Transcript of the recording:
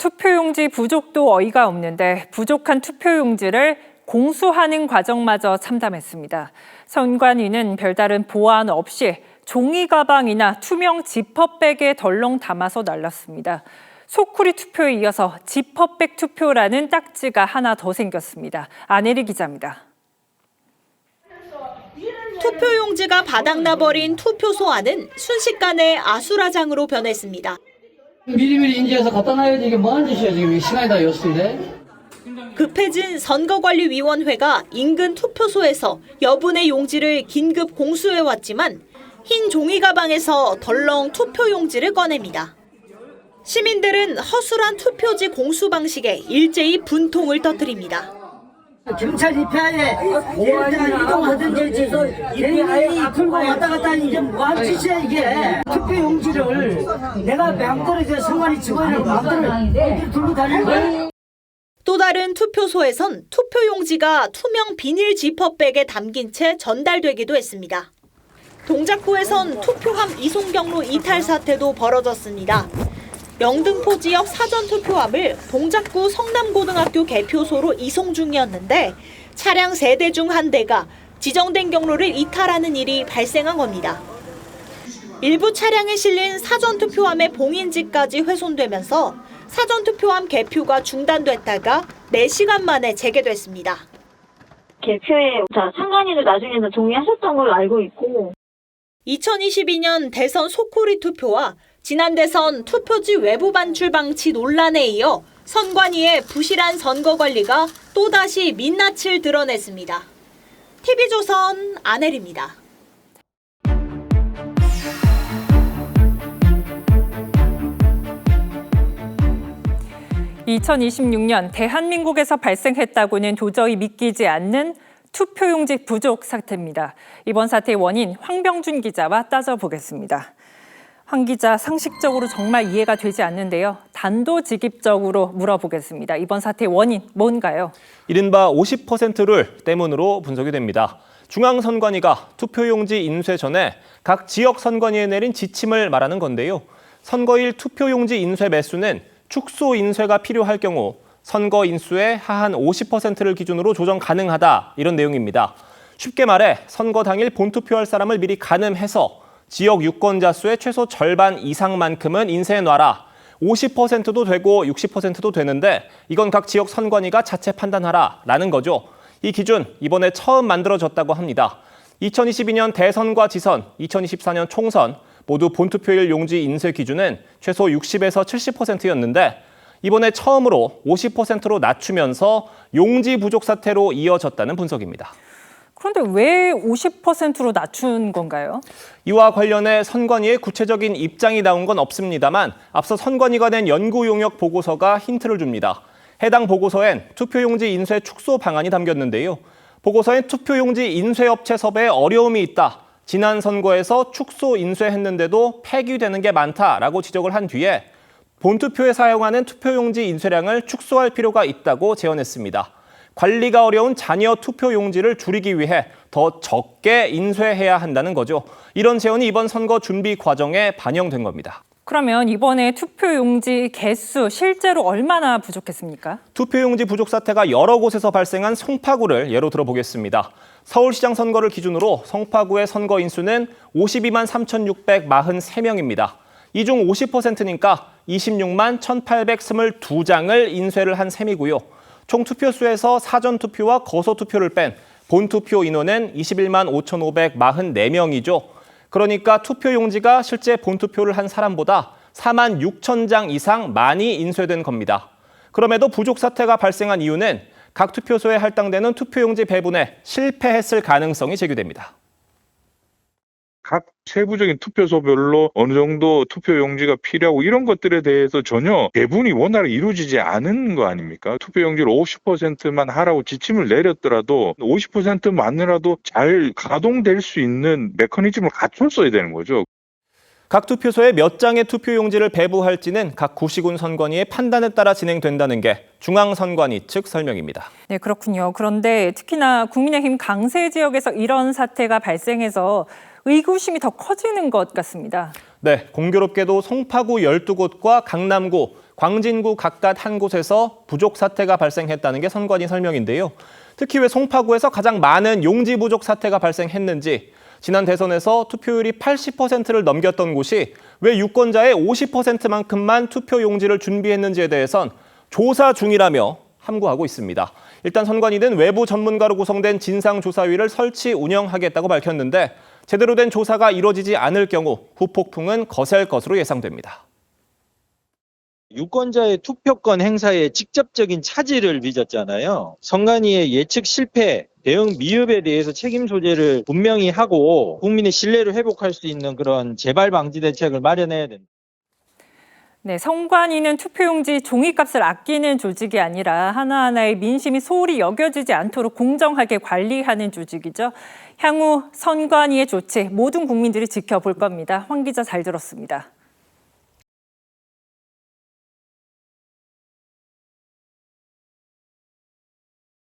투표용지 부족도 어이가 없는데 부족한 투표용지를 공수하는 과정마저 참담했습니다. 선관위는 별다른 보안 없이 종이 가방이나 투명 지퍼백에 덜렁 담아서 날랐습니다. 소쿠리 투표에 이어서 지퍼백 투표라는 딱지가 하나 더 생겼습니다. 안혜리 기자입니다. 투표용지가 바닥나버린 투표소 안은 순식간에 아수라장으로 변했습니다. 미리미리 인지해서 갖다 놔야지. 이게 뭐 하는 짓이야 지금. 시간이 다 6시인데. 급해진 선거관리위원회가 인근 투표소에서 여분의 용지를 긴급 공수해왔지만 흰 종이 가방에서 덜렁 투표용지를 꺼냅니다. 시민들은 허술한 투표지 공수 방식에 일제히 분통을 터뜨립니다. 경찰 입회하에 이동하든지 해서 AIA 들고 왔다 갔다 하니 이게 뭐하는 짓이야 이게. 투표용지를 내가 마음대로 이제 선관위 직원을 마음대로 들고 다니는 거야. 또 다른 투표소에선 투표용지가 투명 비닐 지퍼백에 담긴 채 전달되기도 했습니다. 동작구에선 투표함 이송 경로 이탈 사태도 벌어졌습니다. 영등포 지역 사전투표함을 동작구 성남고등학교 개표소로 이송 중이었는데 차량 3대 중 1대가 지정된 경로를 이탈하는 일이 발생한 겁니다. 일부 차량에 실린 사전투표함의 봉인지까지 훼손되면서 사전투표함 개표가 중단됐다가 4시간 만에 재개됐습니다. 개표에 상관위도 나중에는 동의하셨던 걸로 알고 있고. 2022년 대선 소쿠리 투표와 지난 대선 투표지 외부 반출 방치 논란에 이어 선관위의 부실한 선거 관리가 또다시 민낯을 드러냈습니다. TV조선 안혜리입니다. 2026년 대한민국에서 발생했다고는 도저히 믿기지 않는 투표용지 부족 사태입니다. 이번 사태의 원인 황병준 기자와 따져보겠습니다. 황 기자, 상식적으로 정말 이해가 되지 않는데요. 단도직입적으로 물어보겠습니다. 이번 사태의 원인 뭔가요? 이른바 50%룰 때문으로 분석이 됩니다. 중앙선관위가 투표용지 인쇄 전에 각 지역 선관위에 내린 지침을 말하는 건데요. 선거일 투표용지 인쇄 매수는 축소 인쇄가 필요할 경우 선거 인수의 하한 50%를 기준으로 조정 가능하다, 이런 내용입니다. 쉽게 말해 선거 당일 본투표할 사람을 미리 가늠해서 지역 유권자 수의 최소 절반 이상만큼은 인쇄해놔라. 50%도 되고 60%도 되는데 이건 각 지역 선관위가 자체 판단하라라는 거죠. 이 기준 이번에 처음 만들어졌다고 합니다. 2022년 대선과 지선, 2024년 총선 모두 본투표일 용지 인쇄 기준은 최소 60에서 70%였는데 이번에 처음으로 50%로 낮추면서 용지 부족 사태로 이어졌다는 분석입니다. 그런데 왜 50%로 낮춘 건가요? 이와 관련해 선관위의 구체적인 입장이 나온 건 없습니다만 앞서 선관위가 낸 연구 용역 보고서가 힌트를 줍니다. 해당 보고서엔 투표용지 인쇄 축소 방안이 담겼는데요. 보고서엔 투표용지 인쇄업체 섭외에 어려움이 있다. 지난 선거에서 축소 인쇄했는데도 폐기되는 게 많다라고 지적을 한 뒤에 본투표에 사용하는 투표용지 인쇄량을 축소할 필요가 있다고 제언했습니다. 관리가 어려운 잔여 투표용지를 줄이기 위해 더 적게 인쇄해야 한다는 거죠. 이런 제언이 이번 선거 준비 과정에 반영된 겁니다. 그러면 이번에 투표용지 개수 실제로 얼마나 부족했습니까? 투표용지 부족 사태가 여러 곳에서 발생한 송파구를 예로 들어보겠습니다. 서울시장 선거를 기준으로 송파구의 선거 인수는 52만 3,643명입니다. 이 중 50%니까 26만 1,822장을 인쇄를 한 셈이고요. 총 투표수에서 사전투표와 거소투표를 뺀 본투표 인원은 21만 5,544명이죠. 그러니까 투표용지가 실제 본투표를 한 사람보다 4만 6천 장 이상 많이 인쇄된 겁니다. 그럼에도 부족 사태가 발생한 이유는 각 투표소에 할당되는 투표용지 배분에 실패했을 가능성이 제기됩니다. 각 세부적인 투표소별로 어느 정도 투표용지가 필요하고 이런 것들에 대해서 전혀 배분이 원활히 이루어지지 않은 거 아닙니까? 투표용지를 50%만 하라고 지침을 내렸더라도 50%만이라도 잘 가동될 수 있는 메커니즘을 갖췄어야 되는 거죠. 각 투표소에 몇 장의 투표용지를 배부할지는 각 구시군 선관위의 판단에 따라 진행된다는 게 중앙선관위 측 설명입니다. 네, 그렇군요. 그런데 특히나 국민의힘 강세 지역에서 이런 사태가 발생해서 의구심이 더 커지는 것 같습니다. 네, 공교롭게도 송파구 12곳과 강남구, 광진구 각각 한 곳에서 부족 사태가 발생했다는 게 선관위 설명인데요. 특히 왜 송파구에서 가장 많은 용지 부족 사태가 발생했는지, 지난 대선에서 투표율이 80%를 넘겼던 곳이 왜 유권자의 50%만큼만 투표 용지를 준비했는지에 대해선 조사 중이라며 함구하고 있습니다. 일단 선관위는 외부 전문가로 구성된 진상조사위를 설치 운영하겠다고 밝혔는데 제대로 된 조사가 이루어지지 않을 경우 후폭풍은 거셀 것으로 예상됩니다. 유권자의 투표권 행사에 직접적인 차질을 빚었잖아요. 선관위의 예측 실패, 대응 미흡에 대해서 책임 소재를 분명히 하고 국민의 신뢰를 회복할 수 있는 그런 재발 방지 대책을 마련해야 됩니다. 네, 선관위는 투표용지 종이값을 아끼는 조직이 아니라 하나하나의 민심이 소홀히 여겨지지 않도록 공정하게 관리하는 조직이죠. 향후 선관위의 조치 모든 국민들이 지켜볼 겁니다. 황 기자 잘 들었습니다.